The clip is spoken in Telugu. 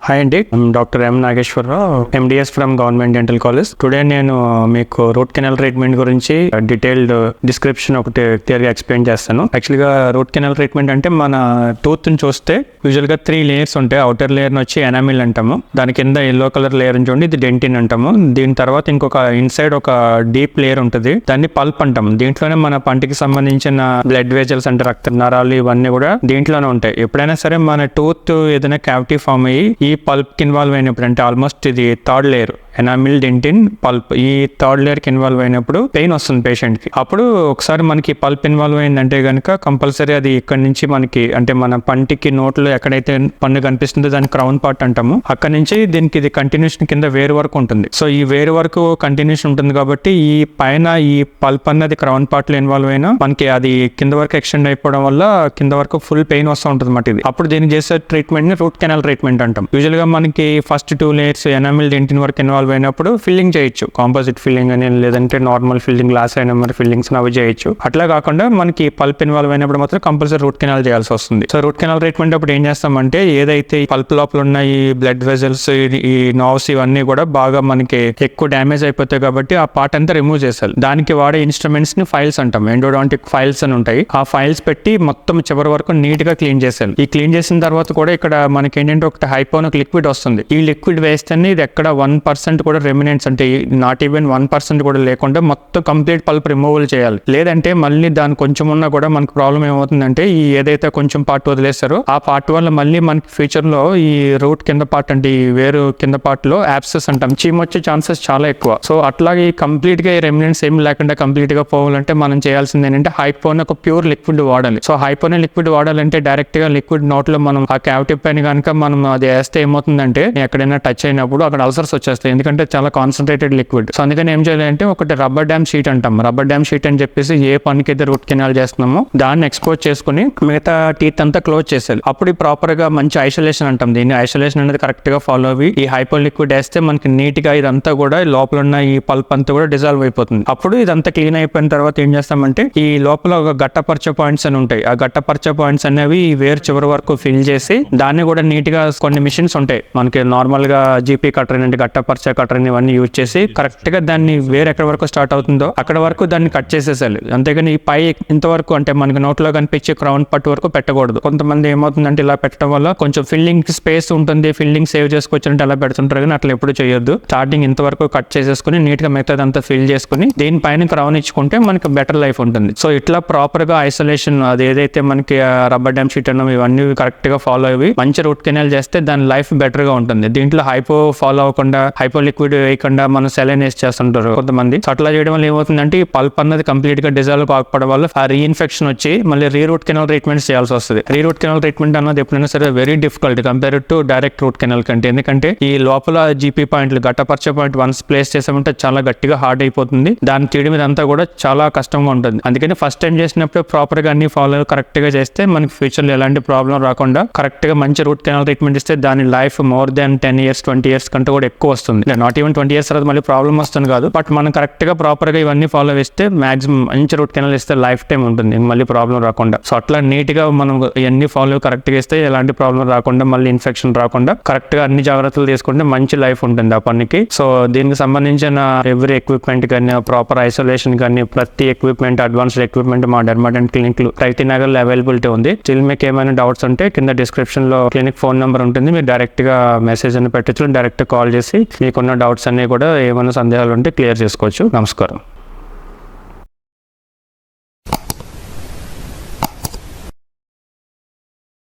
హాయ్ అండి, doctor M Nageswararao, MDS from government dental college. Today నేను మీకు రూట్ కెనాల్ ట్రీట్మెంట్ గురించి డీటెయిల్డ్ డిస్క్రిప్షన్ ఒకటి క్లియర్గా ఎక్స్ప్లెయిన్ చేస్తాను. యాక్చువల్గా రూట్ కెనాల్ ట్రీట్మెంట్ అంటే మన టూత్ ని చూస్తే యూజువల్గా 3 లేయర్స్ ఉంటాయి. అవుటర్ లేయర్ వచ్చి ఎనామిల్ అంటాము, దాని కింద ఎల్లో కలర్ లేయర్ చూడండి, ఇది డెంటిన్ అంటాము. దీని తర్వాత ఇంకొక ఇన్సైడ్ ఒక డీప్ లేయర్ ఉంటుంది, దాన్ని పల్ప్ అంటాము. దీంట్లోనే మన పంటికి సంబంధించిన బ్లడ్ వెజల్స్ అంటే రక్త నరాలు ఇవన్నీ కూడా దీంట్లోనే ఉంటాయి. ఎప్పుడైనా సరే మన టూత్ ఏదైనా క్యావిటీ ఫామ్ అయ్యి ఈ పల్ప్ కి ఇన్వాల్వ్ అయినప్పుడు, అంటే ఆల్మోస్ట్ ఇది third layer enamel dentine pulp, ఈ థర్డ్ లేయర్ కి ఇన్వాల్వ్ అయినప్పుడు పెయిన్ వస్తుంది పేషెంట్ కి. అప్పుడు ఒకసారి మనకి పల్ప్ ఇన్వాల్వ్ అయిందంటే గనుక కంపల్సరీ అది ఇక్కడ నుంచి మనకి అంటే మన పంటికి నోట్లో ఎక్కడైతే పన్ను కనిపిస్తుందో దాని క్రౌన్ పార్ట్ అంటాము, అక్కడ నుంచి దీనికి ఇది కంటిన్యూషన్ కింద వేరు వరకు ఉంటుంది. సో ఈ వేరు వరకు కంటిన్యూషన్ ఉంటుంది కాబట్టి ఈ పైన ఈ పల్ప్ అన్నది క్రౌన్ పార్ట్ లో ఇన్వాల్వ్ అయినా మనకి అది కింద వరకు ఎక్స్టెండ్ అయిపోవడం వల్ల కింద వరకు ఫుల్ పెయిన్ వస్తూ ఉంటుంది అన్నమాట. ఇది అప్పుడు దీనికి చేసే ట్రీట్మెంట్ ని రూట్ కెనాల్ ట్రీట్మెంట్ అంటాం. యూజువల్ గా మనకి ఫస్ట్ 2 లేయర్స్ ఎనామిల్ డెంటిన్ వరకు ఇన్వాల్వ్ అయినప్పుడు ఫిల్లింగ్ చేయొచ్చు, కాంపోజిట్ ఫిల్లింగ్ అని, లేదంటే నార్మల్ ఫిల్లింగ్, గ్లాస్ అయిన ఫిల్లింగ్స్ అవి చేయొచ్చు. అట్లా కాకుండా మనకి పల్ప్ ఇన్వాల్వ్ అయినప్పుడు మాత్రం కంపల్సరీ రూట్ కెనాల్ చేయాల్సి వస్తుంది. సో రూట్ కెనాల్ ట్రీట్మెంట్ అప్పుడు ఏం చేస్తామంటే ఏదైతే పల్ప్ లోపల ఉన్న ఈ బ్లడ్ వెజల్స్, ఈ నర్వ్స్ ఇవన్నీ కూడా బాగా మనకి ఎక్కువ డ్యామేజ్ అయిపోతాయి కాబట్టి ఆ పార్ట్ అంతా రిమూవ్ చేయాలి. దానికి వాడే ఇన్స్ట్రుమెంట్స్ ని ఫైల్స్ అంటాం, ఎండోడాంటిక్ ఫైల్స్ అని ఉంటాయి. ఆ ఫైల్స్ పెట్టి మొత్తం చివరి వరకు నీట్ గా క్లీన్ చేసేయాలి. ఈ క్లీన్ చేసిన తర్వాత కూడా ఇక్కడ మనకి ఏంటంటే ఒకటి హైపోనిక్ లిక్విడ్ వస్తుంది. ఈ లిక్విడ్ వేస్తేనే ఇది ఎక్కడ 1% కూడా రెమినెంట్స్ అంటే నాట్ ఈవెన్ 1% కూడా లేకుండా మొత్తం కంప్లీట్ పల్ప్ రిమూవల్ చేయాలి. లేదంటే మళ్ళీ దాని కొంచెం ఉన్నా కూడా మనకు ప్రాబ్లం ఏమవుతుందంటే ఈ ఏదైతే కొంచెం పార్ట్ వదిలేస్తారో ఆ పార్ట్ వల్ల మళ్ళీ మనకి ఫ్యూచర్ లో ఈ రూట్ కింద పార్ట్ అంటే ఈ వేరు కింద పార్ట్ లో యాబ్సెస్ అంటాం, చీమ్ వచ్చే ఛాన్సెస్ చాలా ఎక్కువ. సో అట్లాగే కంప్లీట్ గా ఈ రెమినెంట్స్ ఏమి లేకుండా కంప్లీట్ గా పోవాలంటే మనం చేయాల్సింది ఏంటంటే హైపోన్ ఒక ప్యూర్ లిక్విడ్ వాడాలి. సో హైపోన్ లిక్విడ్ వాడాలంటే డైరెక్ట్ గా లిక్విడ్ నోట్ లో మనం ఆ క్యావిటీ పైన కనుక మనం అది వేస్తే ఏమవుతుందంటే ఎక్కడైనా టచ్ అయినప్పుడు అక్కడ అల్సర్స్ వచ్చేస్తాయి, ఎందుకంటే చాలా కాన్సన్ట్రేటెడ్ లిక్విడ్. సో అందుకని ఏం చేయాలంటే ఒకటి రబ్బర్ డ్యామ్ షీట్ అంటాం. రబ్బర్ డ్యామ్ షీట్ అని చెప్పేసి ఏ పనికి అయితే రూట్ కెనాల్ చేస్తున్నామో దాన్ని ఎక్స్పోజ్ చేసుకుని మిగతా టీత్ అంతా క్లోజ్ చేసేయాలి. అప్పుడు ప్రాపర్ గా మంచి ఐసోలేషన్ అంటాం దీన్ని. ఐసోలేషన్ అనేది కరెక్ట్ గా ఫాలో అవి ఈ హైపో లిక్విడ్ వేస్తే మనకి నీట్ గా ఇదంతా కూడా లోపల ఉన్న ఈ పల్ప్ అంతా కూడా డిజాల్వ్ అయిపోతుంది. అప్పుడు ఇదంతా క్లీన్ అయిపోయిన తర్వాత ఏం చేస్తామంటే ఈ లోపల ఒక గట్టపరిచే పాయింట్స్ అని ఉంటాయి. ఆ గట్టపరిచే పాయింట్స్ అనేవి వేరు చివరి వరకు ఫిల్ చేసి దాన్ని కూడా నీట్ గా కొన్ని మిషన్స్ ఉంటాయి మనకి నార్మల్ గా జీపీ కటర్ అంటే గట్టపరిచే కటర్ ఇవన్నీ యూజ్ చేసి కరెక్ట్ గా దాన్ని వేరే ఎక్కడ వరకు స్టార్ట్ అవుతుందో అక్కడ వరకు దాన్ని కట్ చేసేసాలి. అంతేగాని ఈ పై ఇంతవరకు అంటే మనకి నోట్లో కనిపించే క్రౌన్ పట్టు వరకు పెట్టకూడదు. కొంతమంది ఏమవుతుందంటే ఇలా పెట్టడం వల్ల కొంచెం ఫిల్లింగ్ స్పేస్ ఉంటుంది, ఫిల్లింగ్ సేవ్ చేసుకోవచ్చు అలా పెడుతుంటారు, కానీ అట్లా ఎప్పుడు చేయొద్దు. స్టార్టింగ్ ఇంతవరకు కట్ చేసేసుకుని నీట్ గా మిగతాదంతా ఫిల్ చేసుకుని దీనిపైన క్రౌన్ ఇచ్చుకుంటే మనకి బెటర్ లైఫ్ ఉంటుంది. సో ఇట్లా ప్రాపర్ గా ఐసోలేషన్ అది ఏదైతే మనకి రబ్బర్ డ్యామ్ షీట్ అన్న ఇవన్నీ కరెక్ట్ గా ఫాలో అయ్యి మంచి రూట్ కెనాల్ చేస్తే దాని లైఫ్ బెటర్ గా ఉంటుంది. దీంట్లో హైపో ఫాలో అవ్వకుండా హైపో లిక్విడ్ వేయకుండా మనం సెలైన్ వేసి చేస్తుంటారు కొంతమంది. సో అట్లా చేయడం వల్ల ఏమవుతుందంటే ఈ పల్ప్ అన్నది కంప్లీట్ గా డిజాల్వ్ కాకపోవడం వల్ల ఆ రీఇన్ఫెక్షన్ వచ్చి మళ్ళీ రీరూట్ కెనాల్ ట్రీట్మెంట్ చేయాల్సి వస్తుంది. రీరూట్ కెనాల్ ట్రీట్మెంట్ అన్నది ఎప్పుడైనా సరే very difficult compare to direct root canal కంటే, ఎందుకంటే ఈ లోపల జీపీ పాయింట్లు గట్టపరిచే పాయింట్ వన్స్ ప్లేస్ చేసామంటే చాలా గట్టిగా హార్డ్ అయిపోతుంది, దాన్ని తీయడం మీద అంతా కూడా చాలా కష్టంగా ఉంటుంది. అందుకని ఫస్ట్ టైం చేసినప్పుడు ప్రాపర్ గా అన్ని ఫాలో కరెక్ట్ గా చేస్తే మనకి ఫ్యూచర్ లో ఎలాంటి ప్రాబ్లం రాకుండా కరెక్ట్ గా మంచి రూట్ కెనాల్ ట్రీట్మెంట్ ఇస్తే దాని life more than 10 years 20 years కంటే కూడా ఎక్కువ వస్తుంది. నాట్ ఈవెన్ 20 years తర్వాత మళ్ళీ ప్రాబ్లం వస్తుంది కాదు, బట్ మనం కరెక్ట్ గా ప్రాపర్ గా ఇవన్నీ ఫాలో చేస్తే మాక్సిమం మంచి రూట్ కెనాల్ ఇస్తే లైఫ్ టైం ఉంటుంది, మళ్ళీ ప్రాబ్లం రాకుండా. సో అట్లా నీట్ గా మనం ఇవన్నీ ఫాలో కరెక్ట్ గా ఇస్తే ఎలాంటి ప్రాబ్లం రాకుండా మళ్ళీ ఇన్ఫెక్షన్ రాకుండా కరెక్ట్ గా అన్ని జాగ్రత్తలు తీసుకుంటే మంచి లైఫ్ ఉంటుంది ఆ పనికి. సో దీనికి సంబంధించిన ఎవ్రీ ఎక్విప్మెంట్ కానీ ప్రాపర్ ఐసోలేషన్ కానీ ప్రతి ఎక్విప్మెంట్ అడ్వాన్స్డ్ ఎక్విప్మెంట్ మా డెర్మాడెంట్ క్లినిక్ రైతీ నగర్ లో అవైలబిలిటీ ఉంది. స్టిల్ మీకు ఏమైనా డౌట్స్ ఉంటే కింద డిస్క్రిప్షన్ లో క్లినిక్ ఫోన్ నెంబర్ ఉంటుంది, మీరు డైరెక్ట్ గా మెసేజ్ అని పెట్టచ్చు, డైరెక్ట్ కాల్ చేసి మీకున్న డౌట్స్ అన్ని కూడా ఏమైనా సందేహాలు ఉంటే క్లియర్ చేసుకోవచ్చు. నమస్కారం.